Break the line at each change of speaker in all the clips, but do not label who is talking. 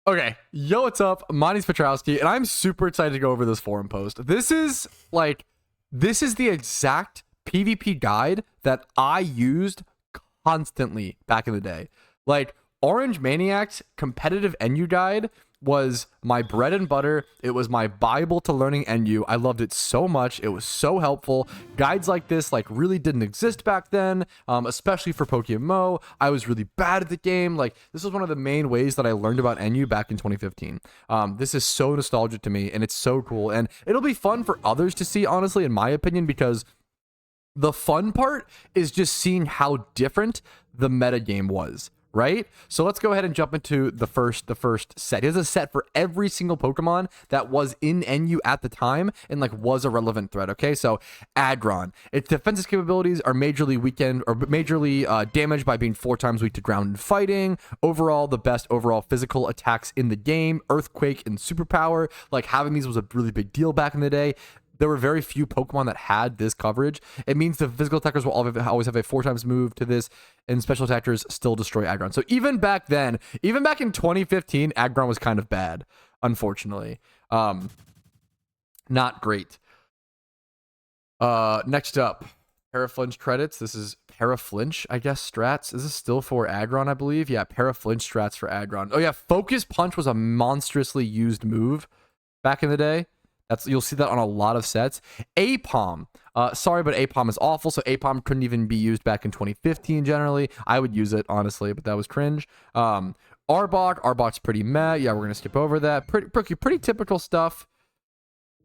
Okay, yo, what's up? My name's Patrouski, and I'm super excited to go over this forum post. This is the exact PvP guide that I used constantly back in the day. Like, Orange Maniac's competitive NU guide was my bread and butter. It was my Bible to learning NU. I loved it so much. It was so helpful. Guides like this really didn't exist back then, especially for PokeMMO. I was really bad at the game. Like, this was one of the main ways that I learned about NU back in 2015. This is so nostalgic to me, and it's so cool. And it'll be fun for others to see, honestly, in my opinion, because the fun part is just seeing how different the metagame was, right? So let's go ahead and jump into the first set. Here's a set for every single Pokemon that was in NU at the time and was a relevant threat. Okay, so Aggron, its defensive capabilities are majorly weakened or majorly damaged by being 4 times weak to ground and fighting. Overall, the best overall physical attacks in the game. Earthquake and Superpower. Having these was a really big deal back in the day. There were very few Pokemon that had this coverage. It means the physical attackers will always have a 4 times move to this, and special attackers still destroy Aggron. So even back then, even back in 2015, Aggron was kind of bad, unfortunately. Not great. Next up, Paraflinch credits. This is Paraflinch, I guess, strats. This is still for Aggron, I believe. Yeah, Paraflinch strats for Aggron. Oh yeah, Focus Punch was a monstrously used move back in the day. You'll see that on a lot of sets. Apom. Sorry, but Apom is awful, so Apom couldn't even be used back in 2015 generally. I would use it, honestly, but that was cringe. Arbok. Arbok's pretty meh. Yeah, we're going to skip over that. Pretty typical stuff.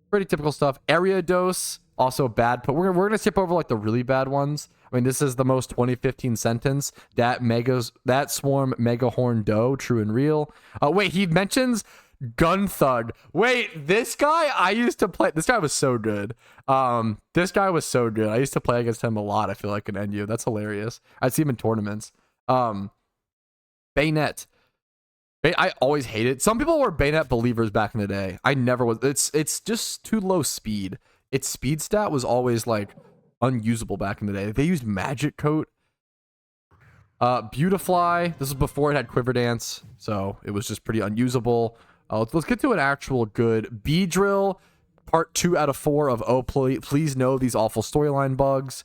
Pretty typical stuff. Ariados, also bad, but we're going to skip over the really bad ones. I mean, this is the most 2015 sentence. That swarm Mega Horn Doe, true and real. Wait, he mentions Gun Thug. Wait, this guy I used to play. This guy was so good. This guy was so good. I used to play against him a lot, I feel like, in NU. That's hilarious. I'd see him in tournaments. Bayonet. I always hated. Some people were Bayonet believers back in the day. I never was. It's just too low speed. Its speed stat was always unusable back in the day. They used Magic Coat. Beautifly. This was before it had Quiver Dance, so it was just pretty unusable. Let's get to an actual good Beedrill. Part 2 out of 4 of Oh, please know these awful storyline bugs.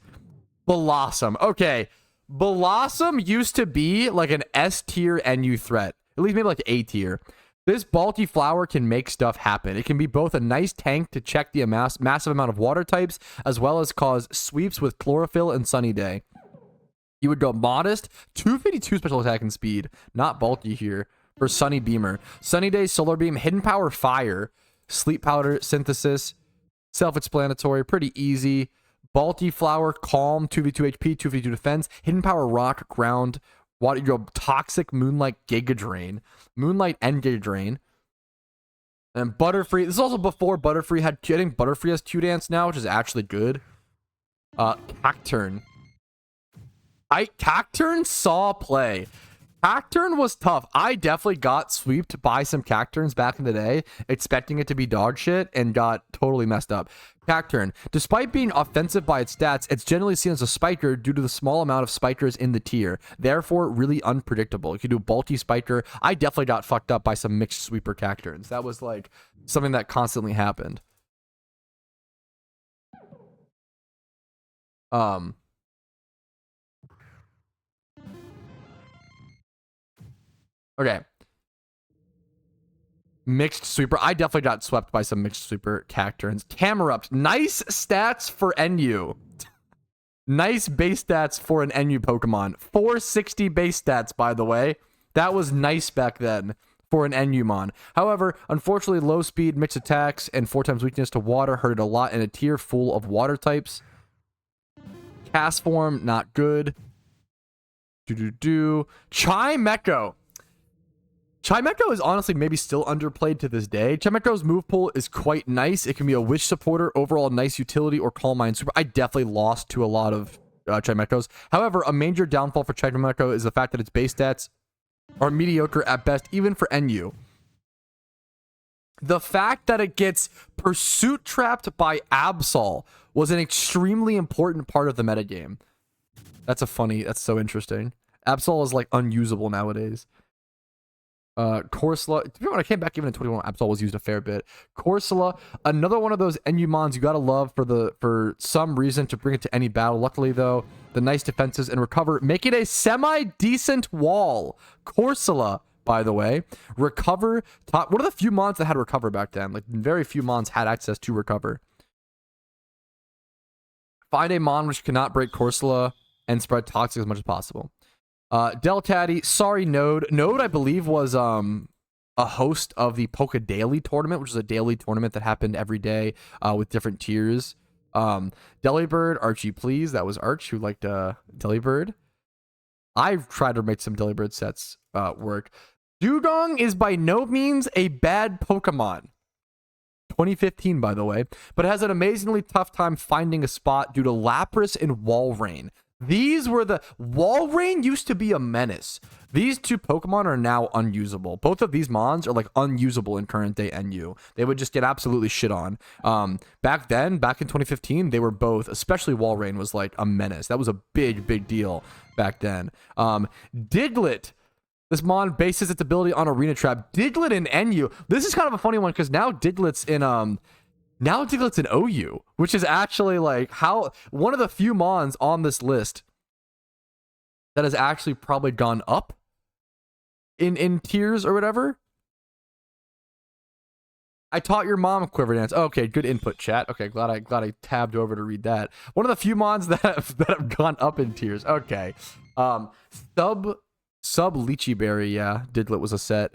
Blossom. Okay. Blossom used to be an S tier NU threat. At least maybe A tier. This bulky flower can make stuff happen. It can be both a nice tank to check the massive amount of water types, as well as cause sweeps with Chlorophyll and Sunny Day. You would go modest, 252 special attack and speed. Not bulky here. For Sunny Beamer. Sunny Day, Solar Beam, Hidden Power, Fire, Sleep Powder, Synthesis, self-explanatory, pretty easy. Balti Flower, Calm, 2v2 HP, 2v2 defense, Hidden Power, Rock, Ground, Water, Toxic, Moonlight, Giga Drain, Moonlight and Giga Drain. And Butterfree, this is also before Butterfree had, I think Butterfree has Q-Dance now, which is actually good. Cacturn. Cacturn saw play. Cacturn was tough. I definitely got sweeped by some Cacturns back in the day, expecting it to be dog shit, and got totally messed up. Cacturn. Despite being offensive by its stats, it's generally seen as a spiker due to the small amount of spikers in the tier. Therefore, really unpredictable. You can do bulky spiker. I definitely got fucked up by some mixed sweeper Cacturns. That was something that constantly happened. Okay. Mixed sweeper. I definitely got swept by some mixed sweeper Cacturns. Camerupt. Nice stats for NU. Nice base stats for an NU Pokemon. 460 base stats, by the way. That was nice back then for an NU mon. However, unfortunately, low speed, mixed attacks, and 4 times weakness to water hurt it a lot in a tier full of water types. Cast form, not good. Chimecho. Chimecho is honestly maybe still underplayed to this day. Chimecho's move pool is quite nice. It can be a Wish supporter, overall nice utility, or Calm Mind super. I definitely lost to a lot of Chimechos. However, a major downfall for Chimecho is the fact that its base stats are mediocre at best, even for NU. The fact that it gets Pursuit Trapped by Absol was an extremely important part of the metagame. That's so interesting. Absol is unusable nowadays. Corsola. When I came back even in 21, Absol was used a fair bit. Corsola, another one of those NU mons you gotta love for some reason to bring it to any battle. Luckily though, the nice defenses and recover make it a semi-decent wall. Corsola, by the way, recover top. One of the few mons that had recover back then. Like very few mons had access to recover. Find a mon which cannot break Corsola and spread toxic as much as possible. Deltaddy, sorry, Node. Node, I believe, was a host of the Poke Daily tournament, which is a daily tournament that happened every day with different tiers. Delibird, Archie, please. That was Arch who liked Delibird. I've tried to make some Delibird sets work. Dugong is by no means a bad Pokemon. 2015, by the way, but it has an amazingly tough time finding a spot due to Lapras and Walrein. These were the... Walrein used to be a menace. These two Pokemon are now unusable. Both of these mons are like unusable in current day NU. They would just get absolutely shit on. Back then, back in 2015, they were both, especially Walrein was like a menace. That was a big, big deal back then. Diglett. This mon bases its ability on Arena Trap. Diglett in NU. This is kind of a funny one because now Diglett's in OU, which is actually like how one of the few mons on this list that has actually probably gone up in tiers or whatever. I taught your mom Quiver Dance. Oh, okay, good input, chat. Okay, glad I tabbed over to read that. One of the few mons that have gone up in tiers. Okay, Sub Lychee Berry, yeah. Diglett was a set.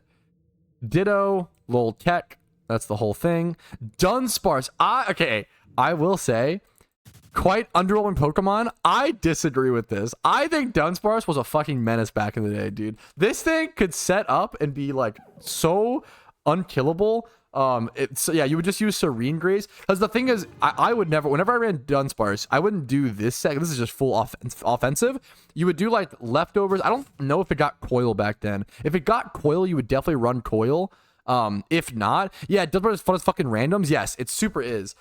Ditto, Lol Tech. That's the whole thing. Dunsparce. I will say, quite underwhelming Pokemon. I disagree with this. I think Dunsparce was a fucking menace back in the day, dude. This thing could set up and be like so unkillable. Yeah, you would just use Serene Grace. Because the thing is, I would never, whenever I ran Dunsparce, I wouldn't do this set. This is just full offensive. You would do like leftovers. I don't know if it got Coil back then. If it got Coil, you would definitely run Coil. If not, yeah, Dunsparce is fun as fucking randoms. Yes, it super is.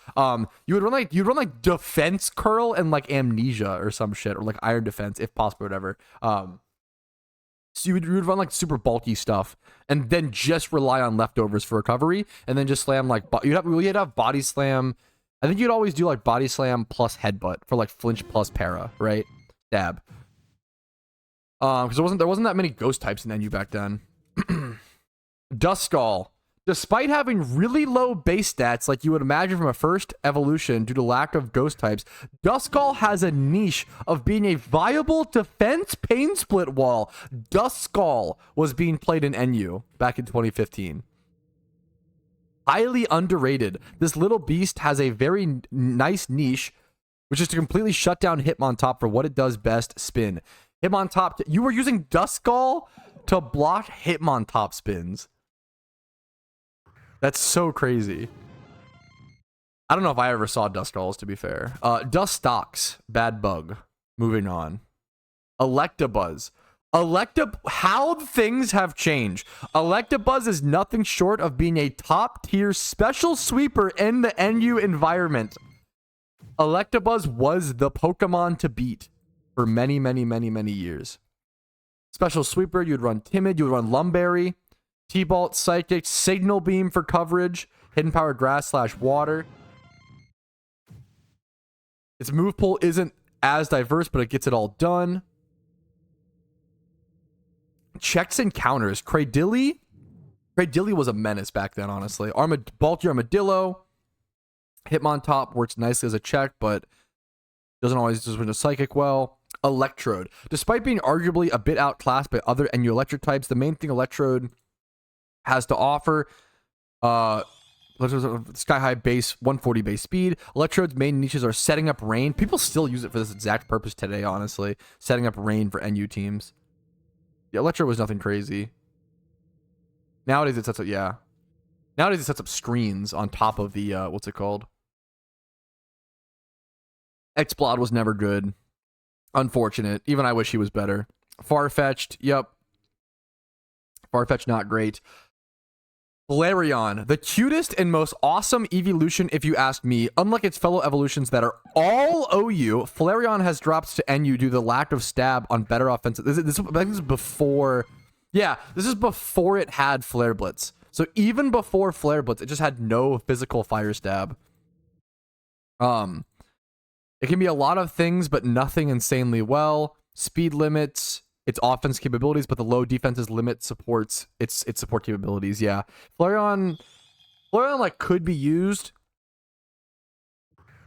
You'd run like Defense Curl and like Amnesia or some shit, or like Iron Defense if possible, whatever. So you would run like super bulky stuff and then just rely on leftovers for recovery and then just slam like you'd have body slam. I think you'd always do like body slam plus headbutt for like flinch plus para, right? Stab. Because there wasn't that many ghost types in NU back then. Duskull. Despite having really low base stats like you would imagine from a first evolution due to lack of ghost types, Duskull has a niche of being a viable defense pain split wall. Duskull was being played in NU back in 2015. Highly underrated. This little beast has a very nice niche, which is to completely shut down Hitmontop for what it does best, spin. Hitmontop, you were using Duskull to block Hitmontop spins. That's so crazy. I don't know if I ever saw Duskulls, to be fair. Dustox, bad bug. Moving on. Electabuzz. How things have changed. Electabuzz is nothing short of being a top tier special sweeper in the NU environment. Electabuzz was the Pokemon to beat for many, many, many, many years. Special sweeper, you'd run Timid, you would run Lumberry. T-Bolt, Psychic, Signal Beam for coverage, Hidden Power Grass / Water. Its move pool isn't as diverse, but it gets it all done. Checks and counters. Cradilly was a menace back then, honestly. Bulky Armadillo. Hitmontop works nicely as a check, but doesn't always just win a Psychic well. Electrode. Despite being arguably a bit outclassed by other NU electric types, the main thing Electrode has to offer sky high base 140 base speed. Electrode's main niches are setting up rain. People still use it for this exact purpose today, honestly. Setting up rain for NU teams. Yeah, Electrode was nothing crazy. Nowadays it sets up screens on top of the what's it called? Explode was never good. Unfortunate. Even I wish he was better. Farfetch'd, yep. Farfetch'd not great. Flareon, the cutest and most awesome evolution if you ask me. Unlike its fellow evolutions that are all OU, Flareon has dropped to NU due to the lack of stab on better offensive. I think this is before Yeah, this is before it had Flare Blitz. So even before Flare Blitz, it just had no physical Fire Stab. It can be a lot of things, but nothing insanely well. Speed limits its offense capabilities, but the low defenses limit supports its support capabilities. Yeah, Flareon like could be used,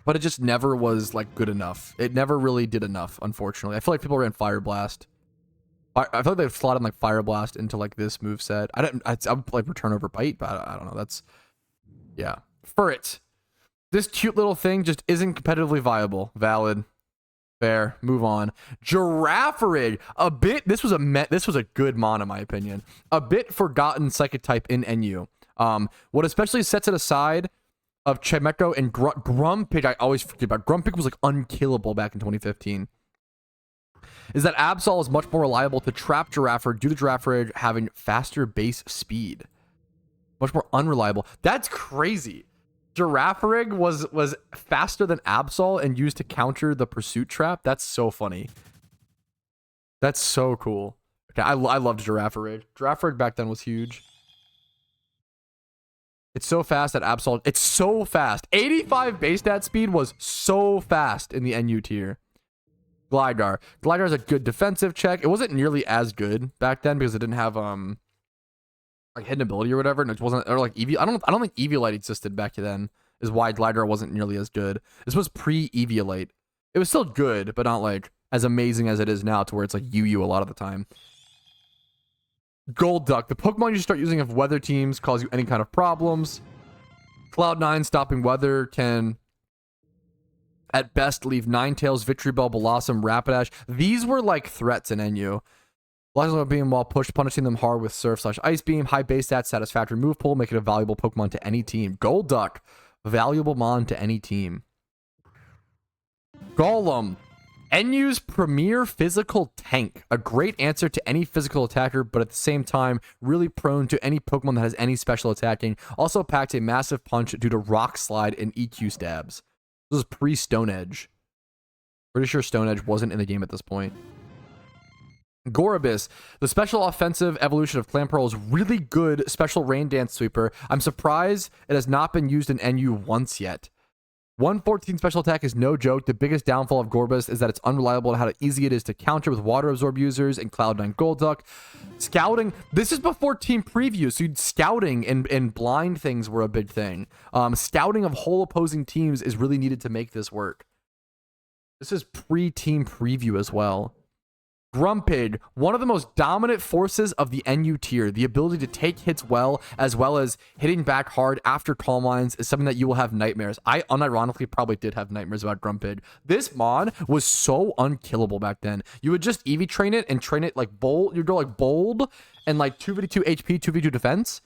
but it just never was like good enough. It never really did enough, unfortunately. I feel like people ran Fire Blast. I feel like they've slotted like Fire Blast into like this move set. I would like Return Over Bite, but I don't know. That's yeah. Furret. This cute little thing just isn't competitively viable. Valid. Fair. Move on. Girafarig. This was a good mon in my opinion. A bit forgotten psychic type in NU. What especially sets it aside of Chimecho and Grumpig, I always forget about. Grumpig was like unkillable back in 2015. Is that Absol is much more reliable to trap Girafarig due to Girafarig having faster base speed. Much more unreliable. That's crazy. Girafarig was faster than Absol and used to counter the pursuit trap. That's so funny. That's so cool. Okay, I loved Girafarig. Girafarig back then was huge. It's so fast that Absol... It's so fast. 85 base stat speed was so fast in the NU tier. Gligar. Gligar is a good defensive check. It wasn't nearly as good back then because it didn't have like hidden ability or whatever, and it wasn't, or like Eevee. I don't think Eviolite existed back then. Is why Gligar wasn't nearly as good. This was pre-Eviolite. It was still good, but not like as amazing as it is now, to where it's like UU a lot of the time. Golduck. The Pokemon you should start using if weather teams cause you any kind of problems. Cloud9 stopping weather can at best leave Ninetales, Victreebel, Blossom, Rapidash. These were like threats in NU. Blossom being while pushed, punishing them hard with Surf/Ice Beam. High base stats, satisfactory move pool, make it a valuable Pokemon to any team. Golduck. Valuable mon to any team. Golem. NU's premier physical tank. A great answer to any physical attacker, but at the same time, really prone to any Pokemon that has any special attacking. Also packs a massive punch due to Rock Slide and EQ stabs. This is pre-Stone Edge. Pretty sure Stone Edge wasn't in the game at this point. Gorobus. The special offensive evolution of Clamperl is really good special Rain Dance Sweeper. I'm surprised it has not been used in NU once yet. 114 special attack is no joke. The biggest downfall of Gorobus is that it's unreliable and how easy it is to counter with Water Absorb users and Cloud9 Golduck. Scouting. This is before team preview, so scouting and blind things were a big thing. Scouting of whole opposing teams is really needed to make this work. This is pre-team preview as well. Grumpig, one of the most dominant forces of the NU tier. The ability to take hits well as hitting back hard after Calm Minds is something that you will have nightmares. I unironically probably did have nightmares about Grumpig. This mon was so unkillable back then. You would just EV train it and train it like bold. You'd go like bold and like 2v2 HP, 2v2 defense.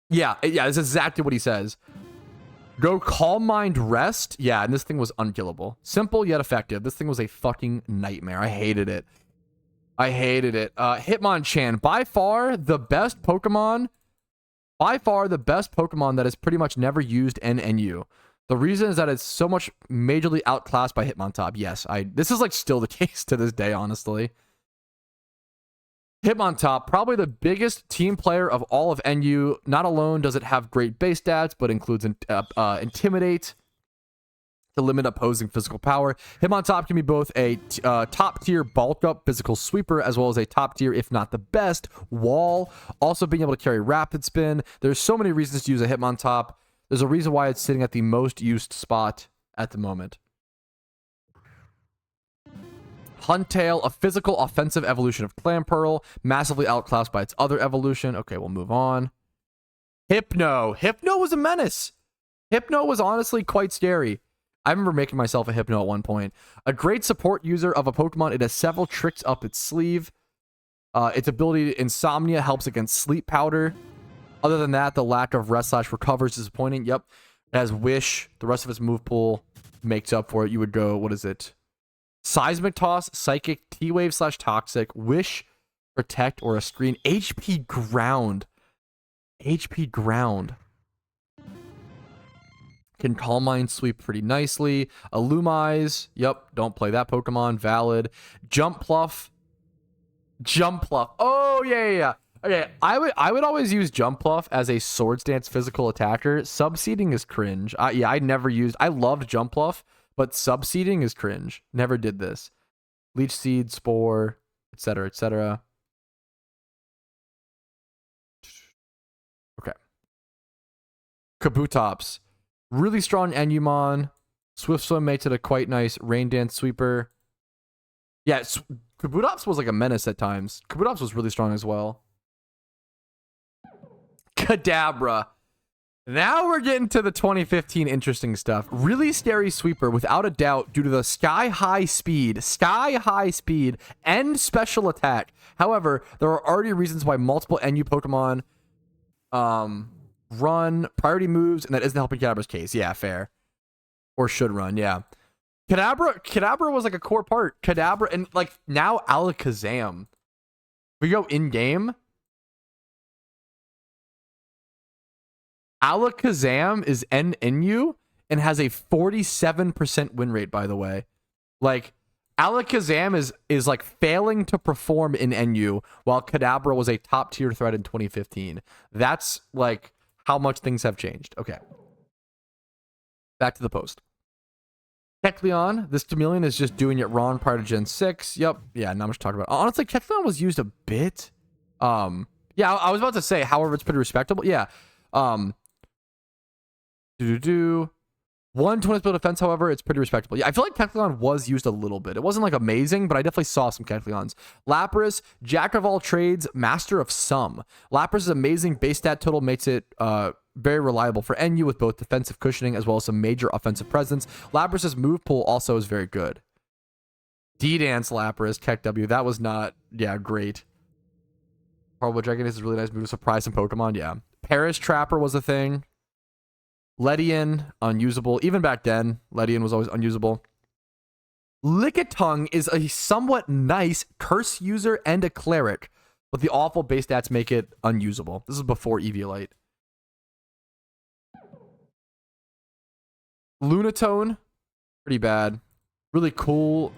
Yeah, that's exactly what he says. Go Calm Mind Rest. Yeah, and this thing was unkillable. Simple yet effective. This thing was a fucking nightmare. I hated it. Hitmonchan, by far the best Pokemon that is pretty much never used in NU. The reason is that it's so much majorly outclassed by Hitmontop. Yes, this is like still the case to this day, honestly. Hitmontop, probably the biggest team player of all of NU. Not alone does it have great base stats, but includes Intimidate to limit opposing physical power. Hitmontop can be both a top tier bulk up physical sweeper as well as a top tier, if not the best, wall. Also being able to carry rapid spin. There's so many reasons to use a Hitmontop. There's a reason why it's sitting at the most used spot at the moment. Huntail, a physical offensive evolution of Clamperl, massively outclassed by its other evolution. Okay, we'll move on. Hypno. Hypno was a menace. Hypno was honestly quite scary. I remember making myself a Hypno at one point. A great support user of a Pokemon. It has several tricks up its sleeve. Its ability to Insomnia helps against Sleep Powder. Other than that, the lack of Rest/Recover is disappointing. Yep. It has Wish. The rest of its move pool makes up for it. You would go, what is it? Seismic Toss, Psychic, T-Wave/Toxic, Wish, Protect, or a Screen. HP Ground. HP Ground. Can Calm Mind sweep pretty nicely. Illumise. Yep, don't play that Pokemon. Valid. Jump Pluff. Jump Pluff. Oh, yeah. Okay, I would always use Jump Pluff as a Swords Dance physical attacker. Subseeding is cringe. Yeah, I loved Jump Pluff, but subseeding is cringe. Never did this. Leech Seed, Spore, etc., etc. Okay. Kabutops. Really strong Enumon. Swift Swim makes it a quite nice Rain Dance sweeper. Yeah, Kabutops was like a menace at times. Kabutops was really strong as well. Kadabra. Now we're getting to the 2015 interesting stuff. Really scary sweeper, without a doubt, due to the sky-high speed, and special attack. However, there are already reasons why multiple NU Pokemon run priority moves, and that isn't helping Kadabra's case. Yeah, fair. Or should run, yeah. Kadabra was like a core part. Kadabra, and like now Alakazam. We go in-game. Alakazam is NU and has a 47% win rate, by the way. Like, Alakazam is like failing to perform in NU, while Kadabra was a top tier threat in 2015. That's like how much things have changed. Okay. Back to the post. Kecleon, this Chameleon is just doing it wrong prior to Gen 6. Yep. Yeah, not much to talk about. Honestly, Kecleon was used a bit. Yeah, I was about to say, however, it's pretty respectable. Yeah. One 20 spell defense, however, it's pretty respectable. Yeah, I feel like Kecleon was used a little bit. It wasn't like amazing, but I definitely saw some Kecleons. Lapras, jack of all trades, master of some. Lapras' amazing base stat total makes it very reliable for NU with both defensive cushioning as well as some major offensive presence. Lapras' move pool also is very good. D-Dance Lapras, Keck W. That was not, yeah, great. Horrible Dragon is a really nice move to surprise some Pokemon, yeah. Perish Trapper was a thing. Ledian, unusable. Even back then, Ledian was always unusable. Lickitung is a somewhat nice curse user and a cleric, but the awful base stats make it unusable. This is before Eviolite. Lunatone, pretty bad. Really cool.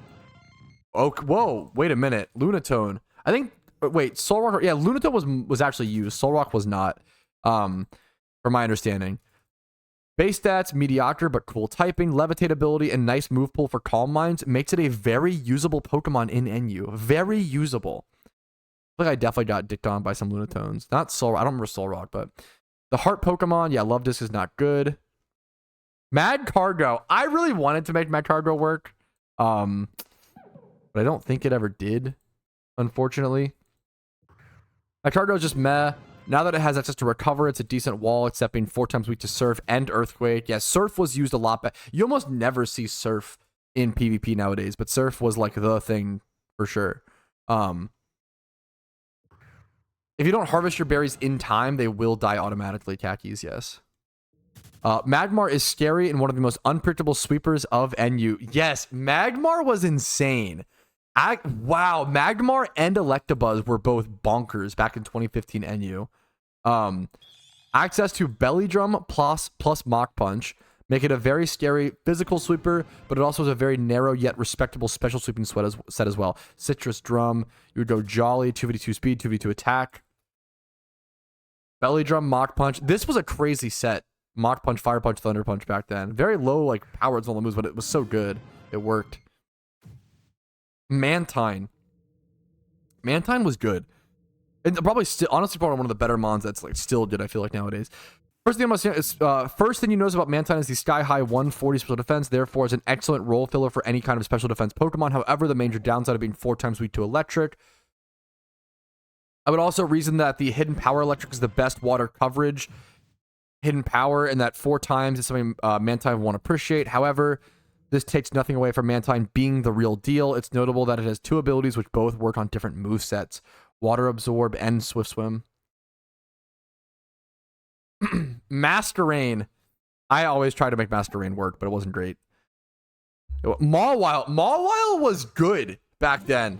Oh, whoa, wait a minute. Lunatone. I think, wait, Solrock, yeah, Lunatone was actually used. Solrock was not, from my understanding. Base stats, mediocre but cool typing, levitate ability, and nice move pool for Calm Minds makes it a very usable Pokemon in NU. Very usable. I feel like I definitely got dicked on by some Lunatones. Not Solrock. I don't remember Solrock, but the Heart Pokemon, yeah, Love Disc is not good. Mad Cargo. I really wanted to make Mad Cargo work, but I don't think it ever did, unfortunately. Mad Cargo is just meh. Now that it has access to Recover, it's a decent wall, except being 4 times weak to Surf and Earthquake. Yeah, Surf was used a lot, but you almost never see Surf in PvP nowadays, but Surf was like the thing for sure. If you don't harvest your berries in time, they will die automatically, Khakis, yes. Magmar is scary and one of the most unpredictable sweepers of NU. Yes, Magmar was insane. Wow, Magmar and Electabuzz were both bonkers back in 2015 NU. Access to Belly Drum plus Mach Punch make it a very scary physical sweeper, but it also has a very narrow yet respectable special sweeping set as well. Citrus Drum, you would go Jolly, 2v2 speed, 2v2 attack. Belly Drum, Mach Punch. This was a crazy set. Mach Punch, Fire Punch, Thunder Punch back then. Very low like power and all the moves, but it was so good. It worked. Mantine. Mantine was good. And probably still, honestly, probably one of the better mons that's like still good, I feel like, nowadays. First thing you notice about Mantine is the sky-high 140 special defense, therefore it's an excellent role filler for any kind of special defense Pokemon. However, the major downside of being 4 times weak to electric. I would also reason that the Hidden Power Electric is the best water coverage. Hidden Power, and that 4 times is something Mantine won't appreciate. However, this takes nothing away from Mantine being the real deal. It's notable that it has 2 abilities which both work on different movesets. Water Absorb and Swift Swim. Masquerain. I always try to make Masquerain work, but it wasn't great. Mawile was good back then.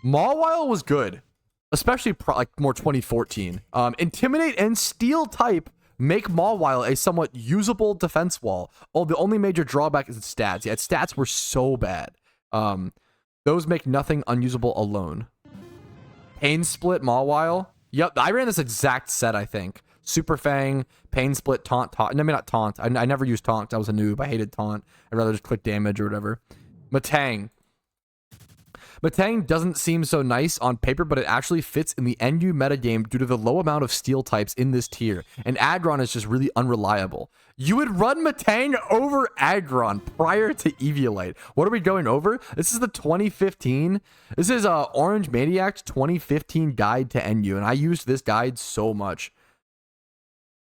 Mawile was good. Especially like more 2014. Intimidate and Steel type make Mawile a somewhat usable defense wall. Oh, the only major drawback is its stats. Yeah, its stats were so bad. Those make nothing unusable alone. Pain Split, Mawile. Yep, I ran this exact set, I think. Super Fang, Pain Split, Taunt. No, I mean, not Taunt. I never used Taunt. I was a noob. I hated Taunt. I'd rather just click damage or whatever. Matang. Matang doesn't seem so nice on paper, but it actually fits in the NU metagame due to the low amount of steel types in this tier. And Aggron is just really unreliable. You would run Matang over Aggron prior to Eviolite. What are we going over? This is the 2015. This is Orange Maniac's 2015 guide to NU, and I used this guide so much.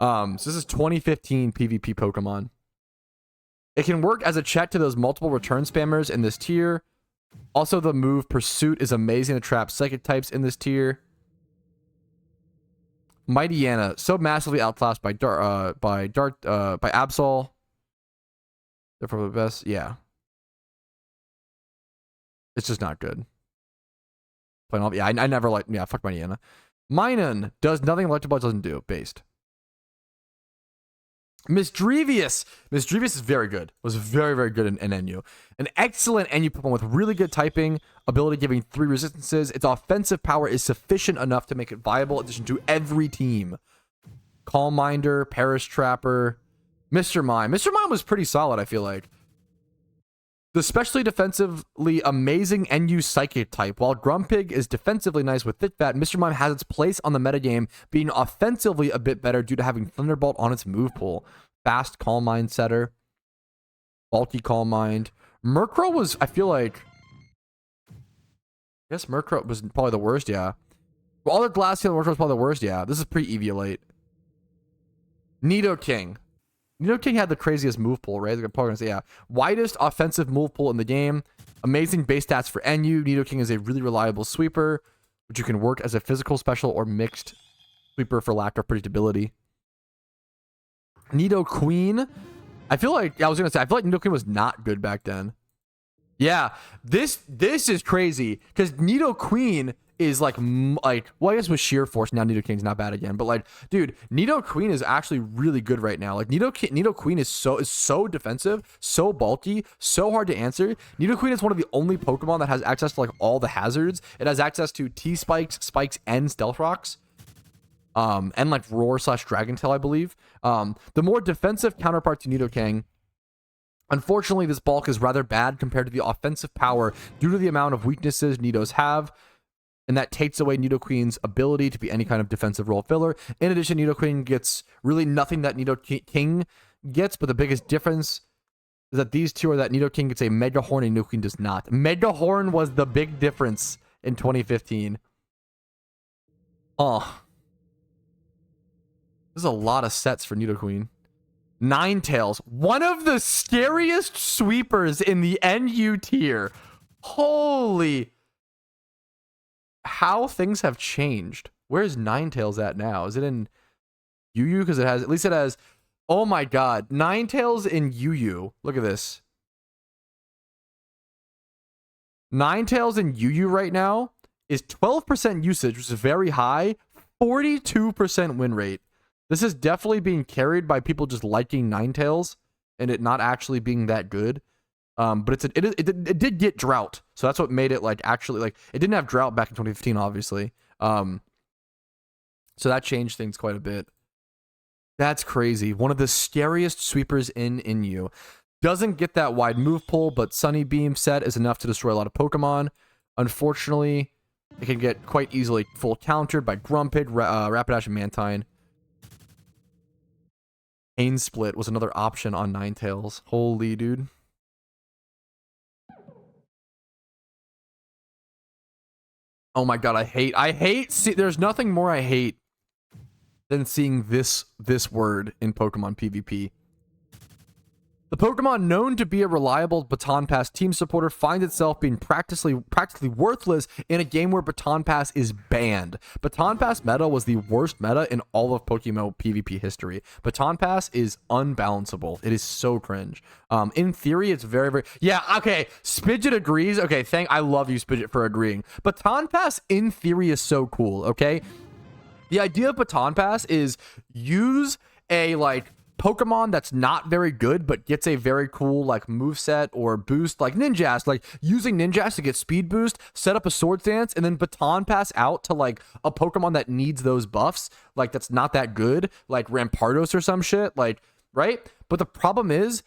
So this is 2015 PvP Pokemon. It can work as a check to those multiple return spammers in this tier. Also, the move Pursuit is amazing to trap psychic types in this tier. Mightyena, so massively outclassed by Absol. They're probably the best. Yeah. It's just not good. Yeah, I never liked. Yeah, fuck Mightyena. Minun does nothing Electabuzz doesn't do. Based. Misdrevious. Misdrevious is very good. Was very, very good in NU. An excellent NU Pokemon with really good typing, ability giving 3 resistances. Its offensive power is sufficient enough to make it viable in addition to every team. Calm Minder, Perish Trapper, Mr. Mime. Mr. Mime was pretty solid, I feel like. The especially defensively amazing NU Psychic type. While Grumpig is defensively nice with Thick Fat, Mr. Mime has its place on the metagame, being offensively a bit better due to having Thunderbolt on its move pool. Fast Calm Mind setter. Bulky Calm Mind. Murkrow was, I feel like... I guess Murkrow was probably the worst, yeah. Well, all the Glaceon Murkrow was probably the worst, yeah. This is pre-Eviolite. Nidoking. Nidoking had the craziest move pool, right? Yeah. Widest offensive move pool in the game. Amazing base stats for NU. Nidoking is a really reliable sweeper, which you can work as a physical special or mixed sweeper for lack of predictability. Nidoqueen. I feel like Nidoqueen was not good back then. Yeah, this is crazy because Nidoqueen is like well, I guess with sheer force now Nidoking's not bad again, but like, dude, Nidoqueen is actually really good right now. Like Nidoqueen is so defensive, so bulky, so hard to answer. Nidoqueen is one of the only Pokemon that has access to like all the hazards. It has access to T-Spikes, Spikes, and Stealth Rocks. And like Roar / Dragon Tail, I believe. The more defensive counterpart to Nidoking. Unfortunately, this bulk is rather bad compared to the offensive power due to the amount of weaknesses Nidos have, and that takes away Nidoqueen's ability to be any kind of defensive role filler. In addition, Nidoqueen gets really nothing that Nidoking gets, but the biggest difference is that these two are that Nidoking gets a Mega Horn and Nidoqueen does not. Mega Horn was the big difference in 2015. Oh. There's a lot of sets for Nidoqueen. Ninetales, one of the scariest sweepers in the NU tier. Holy. How things have changed. Where's Ninetales at now? Is it in UU? Because it has, oh my god. Ninetales in UU. Look at this. Ninetales in UU right now is 12% usage, which is very high. 42% win rate. This is definitely being carried by people just liking Ninetales and it not actually being that good. But it did get drought, so that's what made it like actually like it didn't have drought back in 2015, obviously. So that changed things quite a bit. That's crazy. One of the scariest sweepers in NU. Doesn't get that wide move pool, but Sunny Beam set is enough to destroy a lot of Pokemon. Unfortunately, it can get quite easily full countered by Grumpig, Rapidash, and Mantine. Pain Split was another option on Ninetales. Holy dude. Oh my god, I hate there's nothing more I hate than seeing this word in Pokemon PvP. The Pokemon known to be a reliable Baton Pass team supporter finds itself being practically worthless in a game where Baton Pass is banned. Baton Pass meta was the worst meta in all of PokeMMO PvP history. Baton Pass is unbalanceable. It is so cringe. In theory, it's very, very... Yeah, okay, Spidget agrees. Okay, I love you, Spidget, for agreeing. Baton Pass, in theory, is so cool, okay? The idea of Baton Pass is use a, like, Pokemon that's not very good but gets a very cool like moveset or boost, like Ninjask, like using Ninjask to get speed boost, set up a Sword Dance, and then baton pass out to like a Pokemon that needs those buffs, like that's not that good, like Rampardos or some shit, like, right? But the problem is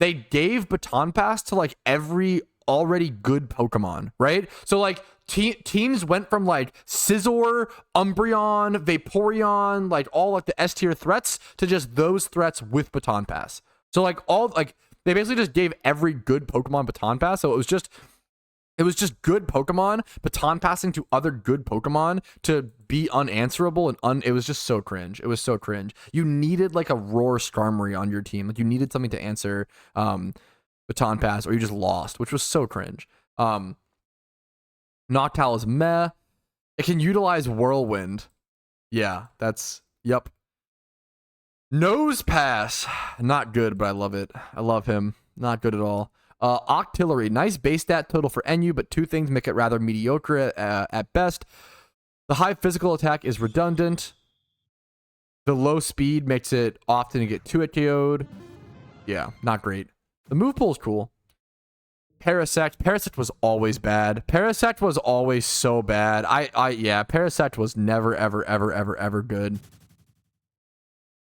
they gave baton pass to like every already good Pokemon, right? So like teams went from like Scizor, Umbreon, Vaporeon, like all like the S tier threats to just those threats with baton pass. So like all like they basically just gave every good Pokemon baton pass. So it was just good Pokemon baton passing to other good Pokemon to be unanswerable, and it was just so cringe. It was so cringe. You needed like a Roar Skarmory on your team. Like you needed something to answer baton pass, or you just lost, which was so cringe. Noctowl is meh. It can utilize Whirlwind. Yeah, that's, yep. Nose Pass, not good, but I love it. I love him. Not good at all. Octillery, nice base stat total for NU, but two things make it rather mediocre at best. The high physical attack is redundant. The low speed makes it often get 2-hit KO'd. Yeah, not great. The move pool is cool. Parasect was always bad. Parasect was always so bad. Yeah, Parasect was never, ever good.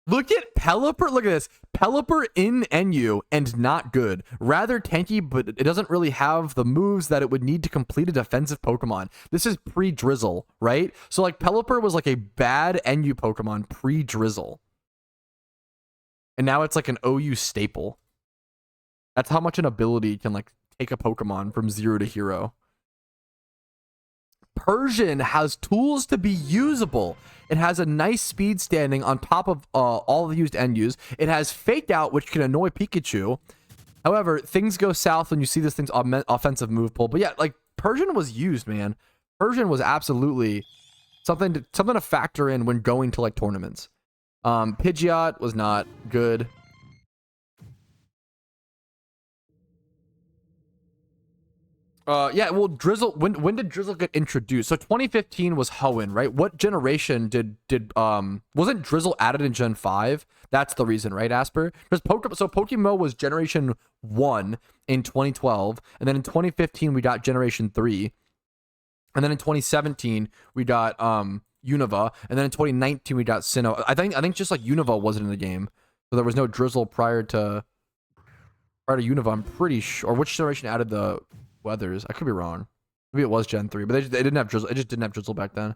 Look at Pelipper. Look at this. Pelipper in NU and not good. Rather tanky, but it doesn't really have the moves that it would need to complete a defensive Pokemon. This is pre-Drizzle, right? So like Pelipper was like a bad NU Pokemon pre-Drizzle. And now it's like an OU staple. That's how much an ability can like take a Pokemon from 0 to hero. Persian has tools to be usable. It has a nice speed standing on top of all the used NUs. It has Fake Out, which can annoy Pikachu. However, things go south when you see this thing's offensive move pull. But yeah, like Persian was used, man. Persian was absolutely something to factor in when going to like tournaments. Pidgeot was not good. Yeah, well, Drizzle, when did Drizzle get introduced? So 2015 was Hoenn, right? What generation did wasn't Drizzle added in Gen 5? That's the reason, right, Asper? Because PokeMMO was Generation 1 in 2012, and then in 2015 we got Generation 3. And then in 2017 we got Unova, and then in 2019 we got Sinnoh. I think just like Unova wasn't in the game. So there was no Drizzle prior to Unova, I'm pretty sure. Or which generation added the Weathers? I could be wrong. Maybe it was Gen 3, but they didn't have Drizzle. It just didn't have Drizzle back then.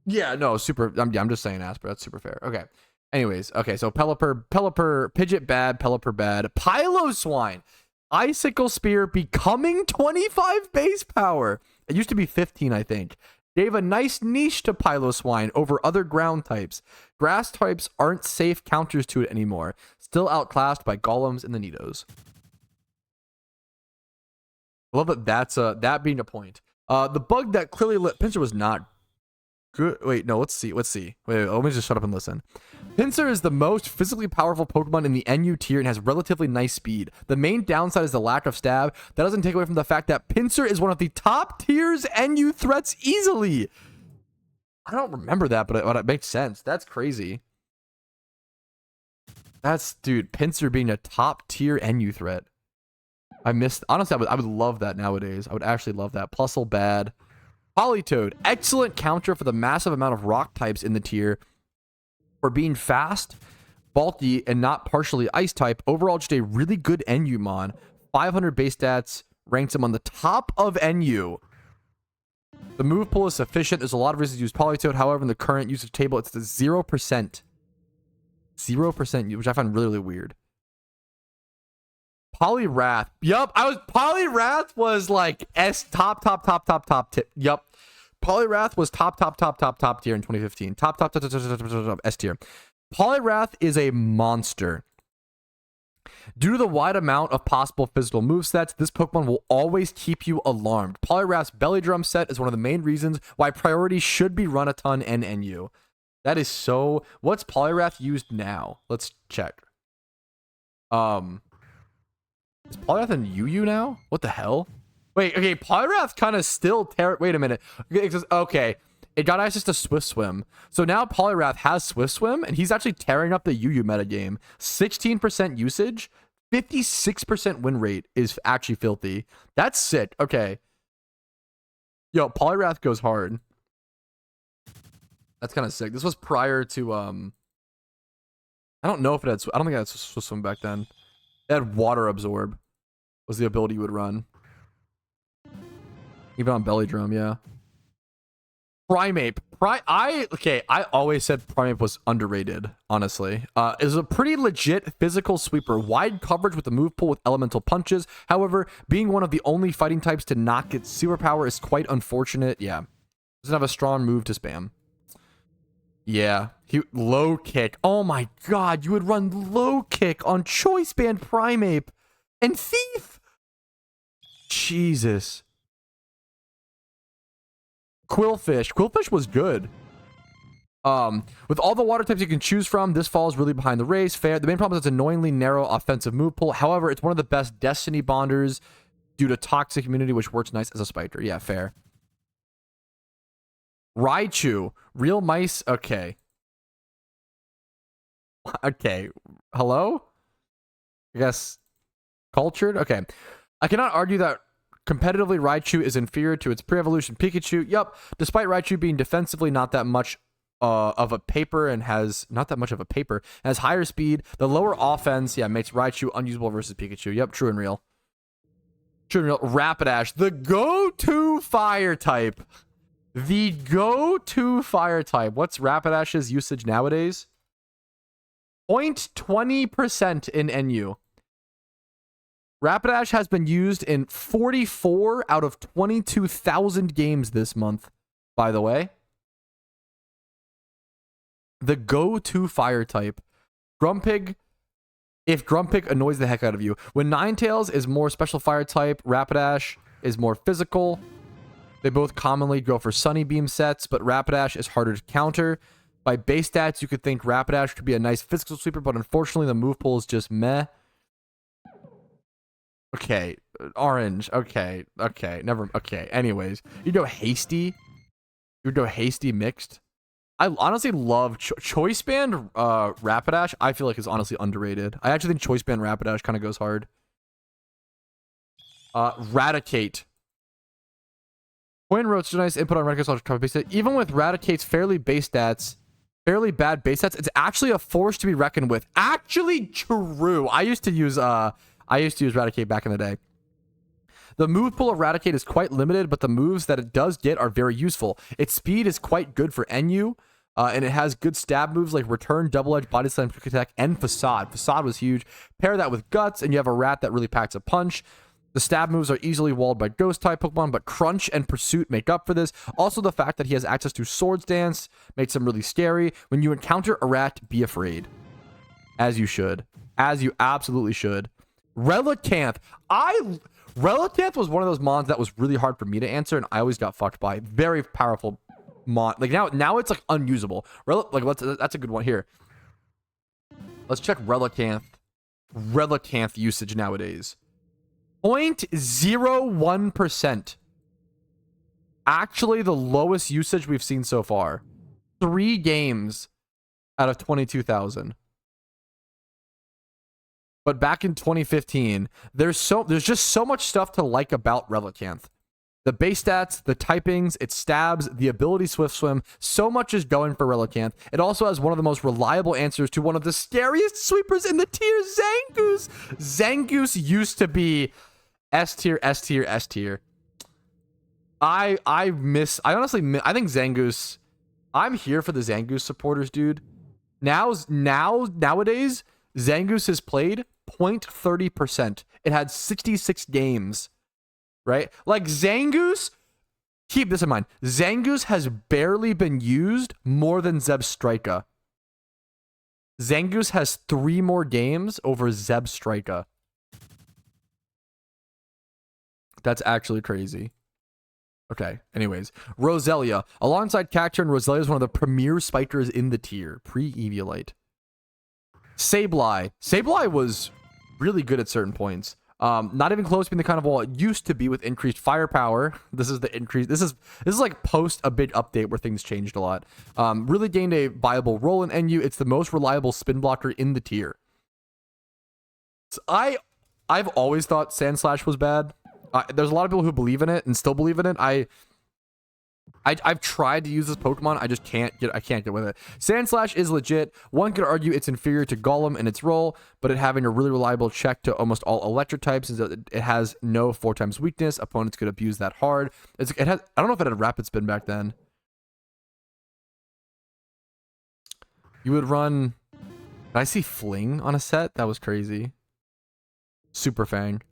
Yeah, no, super. I'm just saying, Asper. That's super fair. Okay. Anyways, okay. So Pelipper, Pidgeot bad, Pelipper bad, Piloswine, Icicle Spear becoming 25 base power. It used to be 15, I think. Gave a nice niche to Piloswine over other ground types. Grass types aren't safe counters to it anymore. Still outclassed by Golems and the Nidos. I love that that being a point. The bug that clearly lit Pinsir was not good. Wait, no, let's see. Wait, let me just shut up and listen. Pinsir is the most physically powerful Pokemon in the NU tier and has relatively nice speed. The main downside is the lack of stab. That doesn't take away from the fact that Pinsir is one of the top tiers NU threats easily. I don't remember that, but it makes sense. That's crazy. Dude, Pinsir being a top tier NU threat. Honestly, I would love that nowadays. I would actually love that. Plusle bad. Politoed, excellent counter for the massive amount of rock types in the tier. For being fast, bulky, and not partially ice type, overall just a really good NU mon. 500 base stats ranks him on the top of NU. The move pool is sufficient. There's a lot of reasons to use Politoed. However, in the current usage table, it's the 0%. 0%, which I find really, really weird. Poliwrath. Yup, Poliwrath was like top tip. Yup. Poliwrath was top tier in 2015. Top S tier. Poliwrath is a monster. Due to the wide amount of possible physical movesets, this Pokemon will always keep you alarmed. Poliwrath's Belly Drum set is one of the main reasons why priority should be run a ton in NU. That is so... What's Poliwrath used now? Let's check. Is Poliwrath in UU now? What the hell? Wait, okay, Poliwrath kind of still... Wait a minute. Okay, it got access to Swift Swim. So now Poliwrath has Swift Swim, and he's actually tearing up the UU metagame. 16% usage, 56% win rate is actually filthy. That's sick. Okay. Yo, Poliwrath goes hard. That's kind of sick. This was prior to I don't know if it had. I don't think it had Swift Swim back then. It had Water Absorb. Was the ability you would run. Even on Belly Drum, yeah. Primeape. I always said Primeape was underrated, honestly. Is a pretty legit physical sweeper. Wide coverage with the move pool with elemental punches. However, being one of the only fighting types to not get superpower is quite unfortunate. Yeah. Doesn't have a strong move to spam. Yeah. Low kick. Oh my god, you would run low kick on Choice Band Primeape and Thief. Jesus. Quillfish. Quillfish was good. With all the water types you can choose from, this falls really behind the race. Fair. The main problem is it's annoyingly narrow offensive move pool. However, it's one of the best Destiny bonders due to toxic immunity, which works nice as a spider. Yeah, fair. Raichu. Real mice. Okay. Okay. Hello? I guess cultured? Okay. I cannot argue that competitively Raichu is inferior to its pre-evolution Pikachu. Yup. Despite Raichu being defensively not that much of a paper and has higher speed, the lower offense, yeah, makes Raichu unusable versus Pikachu. Yep, true and real. True and real. Rapidash, the go-to fire type. The go-to fire type. What's Rapidash's usage nowadays? 0.20% in NU. Rapidash has been used in 44 out of 22,000 games this month, by the way. The go-to fire type. Grumpig, if Grumpig annoys the heck out of you. When Ninetales is more special fire type, Rapidash is more physical. They both commonly go for Sunny Beam sets, but Rapidash is harder to counter. By base stats, you could think Rapidash could be a nice physical sweeper, but unfortunately the move pool is just meh. Okay, orange. Okay, never. Okay, anyways, you go hasty. You go hasty mixed. I honestly love Choice Band Rapidash. I feel like is honestly underrated. I actually think Choice Band Rapidash kind of goes hard. Raticate. Coin wrote such a nice input on Raticate's even with Raticate's fairly bad base stats, it's actually a force to be reckoned with. Actually true. I used to use Raticate back in the day. The move pool of Raticate is quite limited, but the moves that it does get are very useful. Its speed is quite good for NU, and it has good stab moves like Return, Double Edge, Body Slam, Quick Attack, and Facade. Facade was huge. Pair that with Guts, and you have a rat that really packs a punch. The stab moves are easily walled by Ghost-type Pokemon, but Crunch and Pursuit make up for this. Also, the fact that he has access to Swords Dance makes him really scary. When you encounter a rat, be afraid. As you should. As you absolutely should. Relicanth. Relicanth was one of those mons that was really hard for me to answer, and I always got fucked by. Very powerful mon. Like now it's like unusable. That's a good one here. Let's check Relicanth usage nowadays. 0.01%. Actually, the lowest usage we've seen so far. 3 games out of 22,000. But back in 2015, there's just so much stuff to like about Relicanth. The base stats, the typings, its stabs, the ability Swift Swim, so much is going for Relicanth. It also has one of the most reliable answers to one of the scariest sweepers in the tier, Zangoose. Zangoose used to be S tier, S tier, S tier. I honestly think Zangoose. I'm here for the Zangoose supporters, dude. Nowadays, Zangoose has played 0.30%. It had 66 games, right? Like Zangoose, keep this in mind. Zangoose has barely been used more than Zebstrika. Zangoose has 3 more games over Zebstrika. That's actually crazy. Okay, anyways. Roselia. Alongside Cacturne, Roselia is one of the premier spikers in the tier. Pre-Eviolite. Sableye. Sableye was really good at certain points. Not even close to being the kind of wall it used to be with increased firepower. This is the increase. This is like post a big update where things changed a lot. Really gained a viable role in NU. It's the most reliable spin blocker in the tier. So I've always thought Sand Slash was bad. There's a lot of people who believe in it and still believe in it. I've tried to use this Pokemon. I just can't get with it. Sand Slash is legit. One could argue it's inferior to Golem in its role, but it having a really reliable check to almost all electric types is that it has no 4x weakness. Opponents could abuse that hard. It has, I don't know if it had rapid spin back then. You would run. Did I see Fling on a set? That was crazy. Super Fang.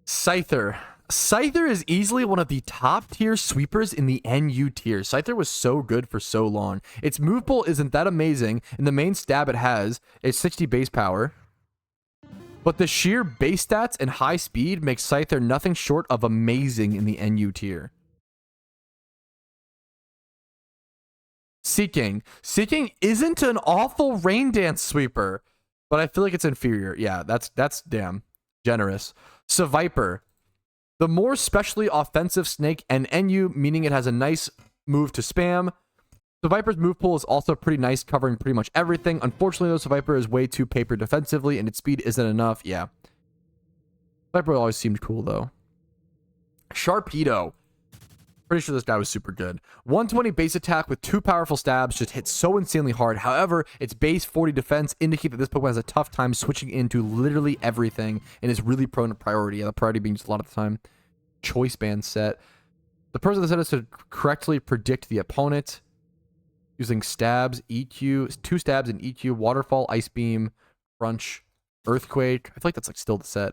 Scyther. Scyther is easily one of the top tier sweepers in the NU tier. Scyther was so good for so long. Its move pool isn't that amazing, and the main stab it has is 60 base power. But the sheer base stats and high speed makes Scyther nothing short of amazing in the NU tier. Seeking. Seeking isn't an awful Rain Dance sweeper, but I feel like it's inferior. Yeah, that's damn generous. Seviper. The more specially offensive snake and NU, meaning it has a nice move to spam. Seviper's move pool is also pretty nice, covering pretty much everything. Unfortunately, though, Seviper is way too paper defensively, and its speed isn't enough. Yeah. Seviper always seemed cool, though. Sharpedo. Pretty sure this guy was super good. 120 base attack with 2 powerful stabs, just hits so insanely hard. However, its base 40 defense indicate that this Pokemon has a tough time switching into literally everything and is really prone to priority. Yeah, the priority being just a lot of the time. Choice band set. The purpose of the set is to correctly predict the opponent using stabs, EQ, 2 stabs in EQ, waterfall, ice beam, crunch, earthquake. I feel like that's like still the set.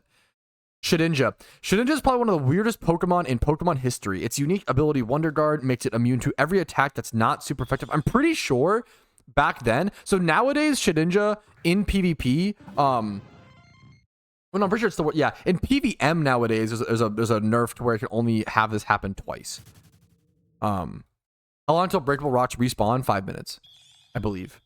Shedinja. Shedinja is probably one of the weirdest Pokemon in Pokemon history. Its unique ability, Wonder Guard, makes it immune to every attack that's not super effective. I'm pretty sure back then. So nowadays, Shedinja in PvP, well, no, I'm pretty sure it's the word. Yeah, in PVM nowadays, there's a nerf to where it can only have this happen twice. How long until breakable rocks respawn? 5 minutes, I believe.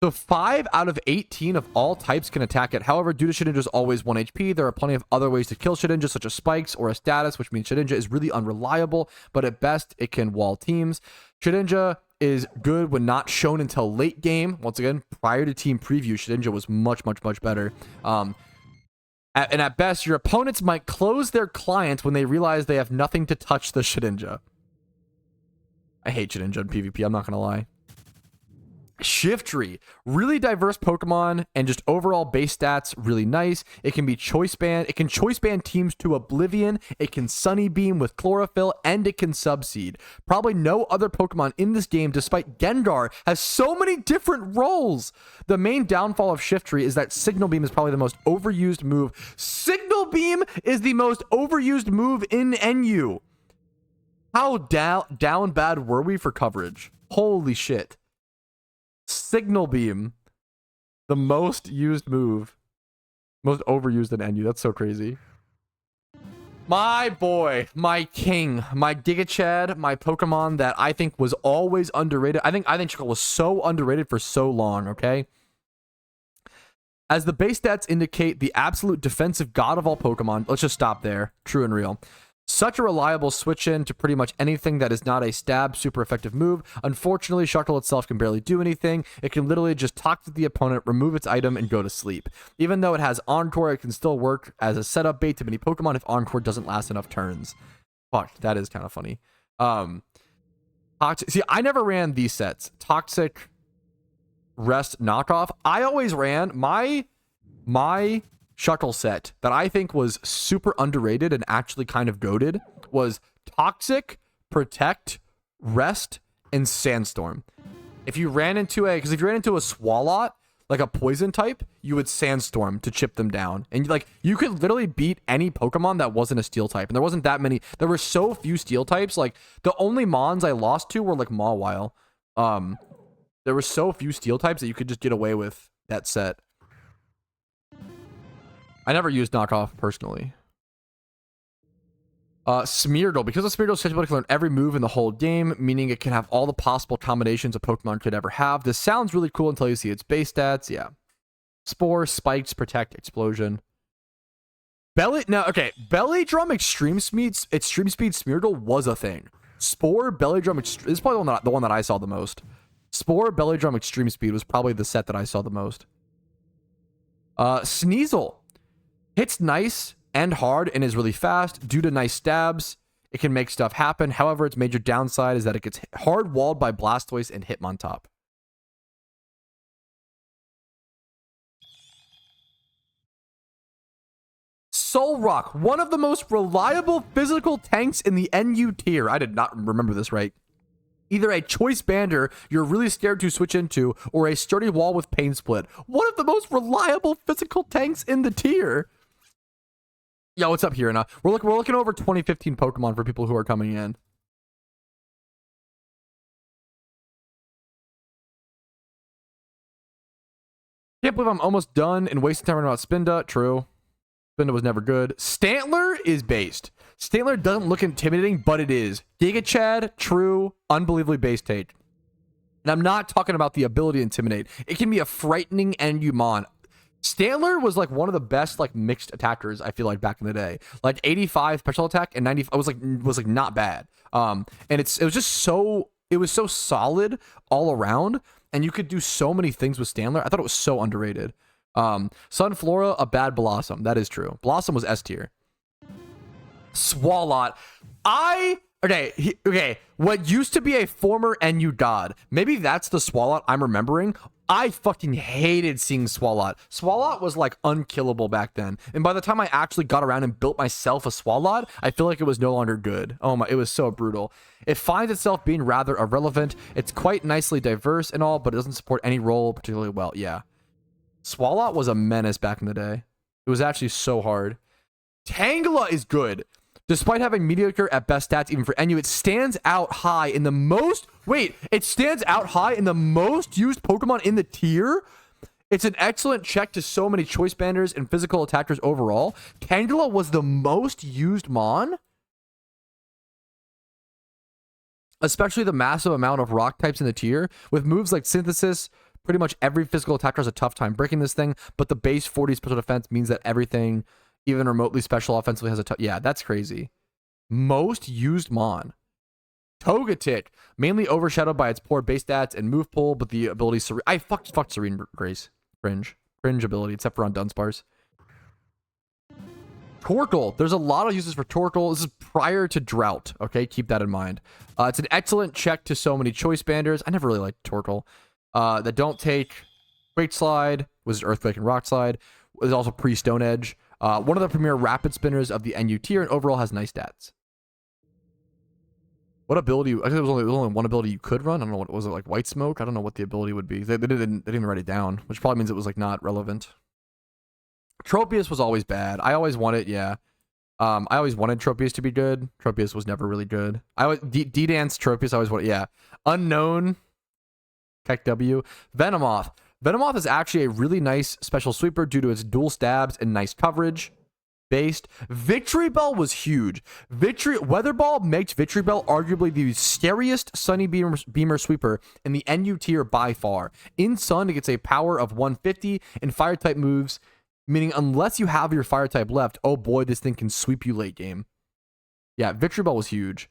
So 5 out of 18 of all types can attack it. However, due to Shedinja's always 1 HP, there are plenty of other ways to kill Shedinja, such as spikes or a status, which means Shedinja is really unreliable, but at best, it can wall teams. Shedinja is good when not shown until late game. Once again, prior to team preview, Shedinja was much, much, much better. And at best, your opponents might close their client when they realize they have nothing to touch the Shedinja. I hate Shedinja in PvP, I'm not going to lie. Shiftry, really diverse Pokemon and just overall base stats really nice. It can be choice band. It can choice band teams to oblivion. It can sunny beam with chlorophyll, and it can subseed. Probably no other Pokemon in this game, despite Gengar, has so many different roles. The main downfall of Shiftry is that Signal Beam is probably the most overused move. Signal Beam is the most overused move in NU. How down bad were we for coverage? Holy shit. Signal Beam, the most used move, most overused in NU. That's so crazy. My boy, my king, my Giga Chad, my Pokemon that I think was always underrated. I think Chico was so underrated for so long, okay? As the base stats indicate, the absolute defensive god of all Pokemon. Let's just stop there. True and real. Such a reliable switch in to pretty much anything that is not a stab, super effective move. Unfortunately, Shuckle itself can barely do anything. It can literally just talk to the opponent, remove its item, and go to sleep. Even though it has Encore, it can still work as a setup bait to many Pokemon if Encore doesn't last enough turns. Fuck, that is kind of funny. See, I never ran these sets. Toxic, Rest, Knockoff. I always ran my Shuckle set that I think was super underrated and actually kind of goated was Toxic, Protect, Rest, and Sandstorm. If you ran into a Swalot, like a poison type, you would Sandstorm to chip them down. And like you could literally beat any Pokemon that wasn't a steel type. And there wasn't that many. There were so few steel types. Like the only Mons I lost to were like Mawile. There were so few steel types that you could just get away with that set. I never used Knockoff personally. Smeargle. Because of Smeargle, Sage can learn every move in the whole game, meaning it can have all the possible combinations a Pokemon could ever have. This sounds really cool until you see its base stats. Yeah. Spore, Spikes, Protect, Explosion. Belly Drum Extreme Speed Smeargle was a thing. Spore, Belly Drum, this is probably the one that I saw the most. Spore, Belly Drum, Extreme Speed was probably the set that I saw the most. Sneasel. Hits nice and hard and is really fast. Due to nice stabs, it can make stuff happen. However, its major downside is that it gets hard walled by Blastoise and Hitmontop. Solrock, one of the most reliable physical tanks in the NU tier. I did not remember this right. Either a choice bander you're really scared to switch into, or a sturdy wall with pain split. One of the most reliable physical tanks in the tier. Yo, what's up here? We're looking over 2015 Pokemon for people who are coming in. Can't believe I'm almost done and wasting time about Spinda. True. Spinda was never good. Stantler is based. Stantler doesn't look intimidating, but it is. Giga Chad, true, unbelievably based take. And I'm not talking about the ability to intimidate. It can be a frightening NU Mon. Stantler was like one of the best like mixed attackers, I feel like, back in the day. Like 85 special attack and 90 was like not bad. And it was so solid all around, and you could do so many things with Stantler. I thought it was so underrated. Sunflora, a bad Blossom. That is true. Blossom was S tier. Swalot. Okay. What used to be a former NU god. Maybe that's the Swalot I'm remembering. I fucking hated seeing Swalot. Swalot was like unkillable back then. And by the time I actually got around and built myself a Swalot, I feel like it was no longer good. Oh my, it was so brutal. It finds itself being rather irrelevant. It's quite nicely diverse and all, but it doesn't support any role particularly well. Yeah. Swalot was a menace back in the day. It was actually so hard. Tangela is good. Despite having mediocre at best stats, even for NU, it stands out high in the most... Wait, it stands out high in the most used Pokemon in the tier? It's an excellent check to so many choice banders and physical attackers overall. Tangela was the most used Mon? Especially the massive amount of rock types in the tier. With moves like Synthesis, pretty much every physical attacker has a tough time breaking this thing, but the base 40 special defense means that everything... even remotely special offensively has a yeah, that's crazy. Most used Mon. Togetic, mainly overshadowed by its poor base stats and move pool, but the ability I fucked Serene Grace. Cringe ability, except for on Dunsparce. Torkoal. There's a lot of uses for Torkoal. This is prior to Drought. Okay, keep that in mind. It's an excellent check to so many choice banders. I never really liked Torkoal. That don't take Great Slide, was Earthquake and Rock Slide. There's also pre-Stone Edge. One of the premier rapid spinners of the NU tier, and overall has nice stats. What ability? I think there was only one ability you could run. I don't know what was it, like White Smoke. I don't know what the ability would be. They didn't even write it down, which probably means it was like not relevant. Tropius was always bad. I always wanted, yeah. I always wanted Tropius to be good. Tropius was never really good. I always D-Dance Tropius. I always wanted, yeah. Unknown. Tech W. Venomoth. Venomoth is actually a really nice special sweeper due to its dual stabs and nice coverage. Based. Victory Bell was huge. Weather Ball makes Victory Bell arguably the scariest Sunny Beamer sweeper in the NU tier by far. In Sun, it gets a power of 150 and fire type moves, meaning unless you have your fire type left, oh boy, this thing can sweep you late game. Yeah, Victory Bell was huge.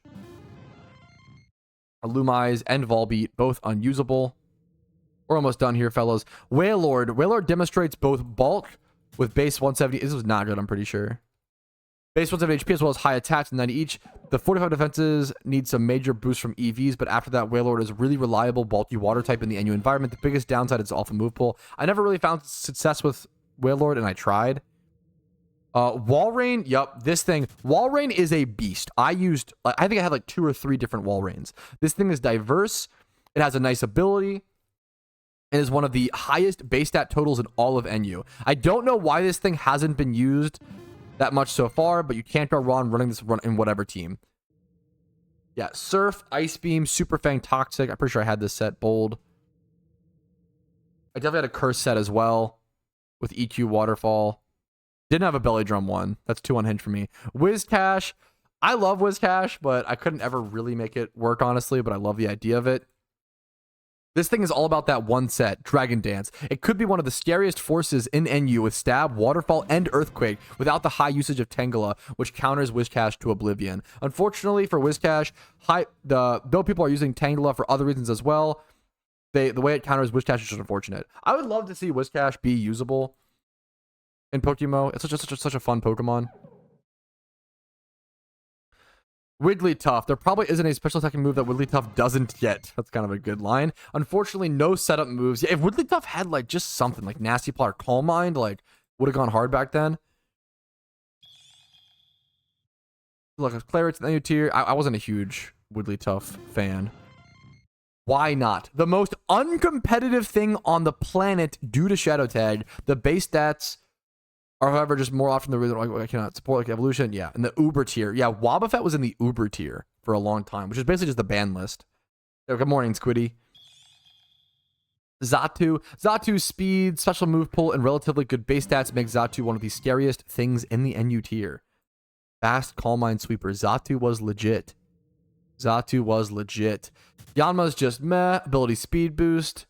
Lumize and Volbeat, both unusable. We're almost done here, fellas. Wailord. Wailord demonstrates both bulk with base 170. This was not good, I'm pretty sure. Base 170 HP as well as high attacks, 90 each. The 45 defenses need some major boosts from EVs, but after that, Wailord is really reliable, bulky water type in the NU environment. The biggest downside is alpha move pool. I never really found success with Wailord, and I tried. Walrein, yup, this thing. Walrein is a beast. I think I had like 2 or 3 different Walreins. This thing is diverse. It has a nice ability. And is one of the highest base stat totals in all of NU. I don't know why this thing hasn't been used that much so far, but you can't go wrong running this run in whatever team. Yeah, Surf, Ice Beam, Super Fang, Toxic. I'm pretty sure I had this set bold. I definitely had a Curse set as well with EQ Waterfall. Didn't have a Belly Drum one. That's too unhinged for me. Whiscash. I love Whiscash, but I couldn't ever really make it work, honestly, but I love the idea of it. This thing is all about that one set, Dragon Dance. It could be one of the scariest forces in NU with Stab, Waterfall, and Earthquake without the high usage of Tangela, which counters Whiscash to Oblivion. Unfortunately for Whiscash, though people are using Tangela for other reasons as well, the way it counters Whiscash is just unfortunate. I would love to see Whiscash be usable in PokeMMO. It's such a fun Pokemon. Wigglytuff. There probably isn't a special attacking move that Wigglytuff doesn't get. That's kind of a good line. Unfortunately, no setup moves. Yeah, if Wigglytuff had like just something like Nasty Plot or Calm Mind, like would have gone hard back then. Look, Clarets in the new tier. I wasn't a huge Wigglytuff fan. Why not? The most uncompetitive thing on the planet due to Shadow Tag. The base stats are, however, just more often the reason why I cannot support like evolution. Yeah, in the Uber tier. Yeah, Wobbuffet was in the Uber tier for a long time, which is basically just the ban list. Yeah, good morning, Squiddy. Xatu. Xatu's speed, special move pull, and relatively good base stats make Xatu one of the scariest things in the NU tier. Fast Calm Mind Sweeper. Xatu was legit. Xatu was legit. Yanma's just meh. Ability speed boost.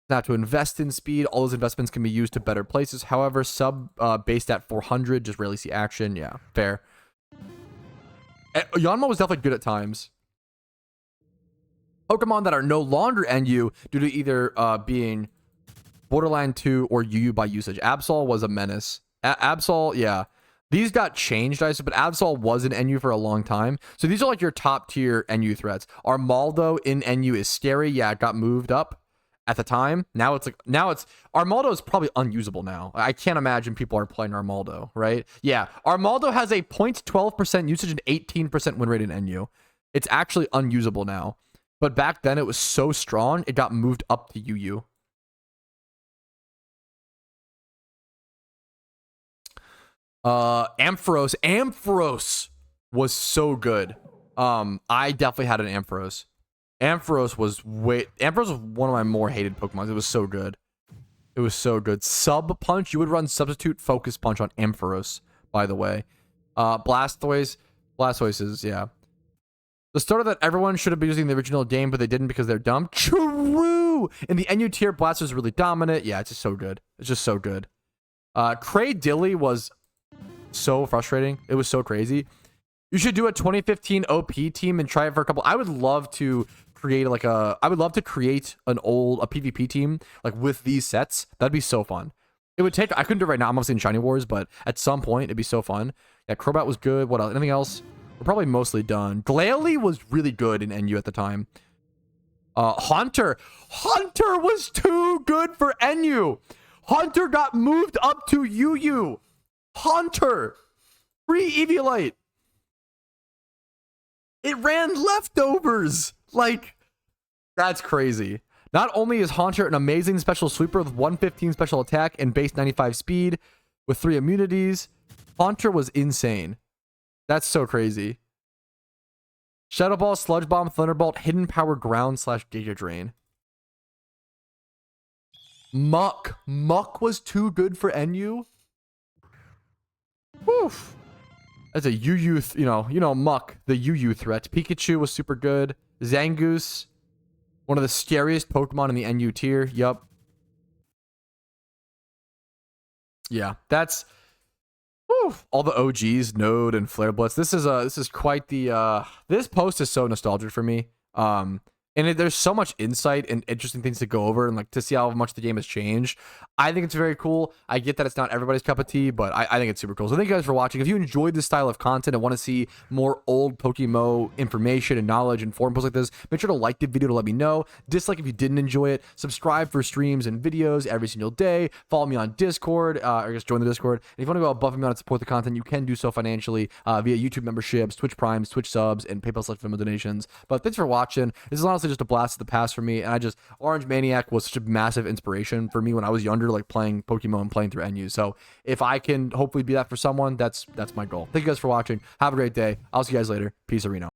Not to invest in speed. All those investments can be used to better places. However, based at 400, just rarely see action. Yeah, fair. Yanma was definitely good at times. Pokemon that are no longer NU due to either being Borderline 2 or UU by usage. Absol was a menace. Absol, yeah. These got changed, I suppose, but Absol was in NU for a long time. So these are like your top tier NU threats. Armaldo in NU is scary. Yeah, it got moved up at the time. Now it's Armaldo is probably unusable now. I can't imagine people are playing Armaldo, right? Yeah, Armaldo has a 0.12% usage and 18% win rate in NU. It's actually unusable now. But back then it was so strong, it got moved up to UU. Ampharos was so good. I definitely had an Ampharos. Ampharos was one of my more hated Pokemon. It was so good. It was so good. Sub Punch, you would run Substitute Focus Punch on Ampharos, by the way. Blastoise is, yeah. The starter that everyone should have been using the original game, but they didn't because they're dumb. True! In the NU tier, Blastoise is really dominant. Yeah, it's just so good. It's just so good. Cradilly was so frustrating. It was so crazy. You should do a 2015 OP team and try it for a couple. I would love to create like a PvP team like with these sets. That'd be so fun. It would take, I couldn't do it right now. I'm obviously in Shiny Wars, but at some point it'd be so fun. Yeah, Crobat was good. What else? Anything else? We're probably mostly done. Glalie was really good in NU at the time. Haunter was too good for NU. Haunter got moved up to UU. Haunter, free Eviolite. It ran leftovers. Like, that's crazy. Not only is Haunter an amazing special sweeper with 115 special attack and base 95 speed with 3 immunities, Haunter was insane. That's so crazy. Shadow Ball, Sludge Bomb, Thunderbolt, Hidden Power, Ground / Giga Drain. Muck was too good for NU. Woof. That's a UU, Muck, the UU threat. Pikachu was super good. Zangoose, one of the scariest Pokemon in the NU tier. Yup. Yeah, that's all the OGs, Node and Flare Blitz. This is quite the this post is so nostalgic for me. And there's so much insight and interesting things to go over and like to see how much the game has changed. I think it's very cool. I get that it's not everybody's cup of tea, but I think it's super cool. So thank you guys for watching. If you enjoyed this style of content and want to see more old PokeMMO information and knowledge and forum posts like this, make sure to like the video to let me know. Dislike if you didn't enjoy it. Subscribe for streams and videos every single day. Follow me on Discord, or just join the Discord. And if you want to go above and beyond and support the content, you can do so financially via YouTube memberships, Twitch Primes, Twitch subs, and PayPal/Venmo donations. But thanks for watching. This is honestly just a blast of the past for me, and Orange Maniac was such a massive inspiration for me when I was younger, like playing Pokemon and playing through NU. So if I can hopefully be that for someone, that's my goal. Thank you guys for watching. Have a great day. I'll see you guys later. Peace, Arena.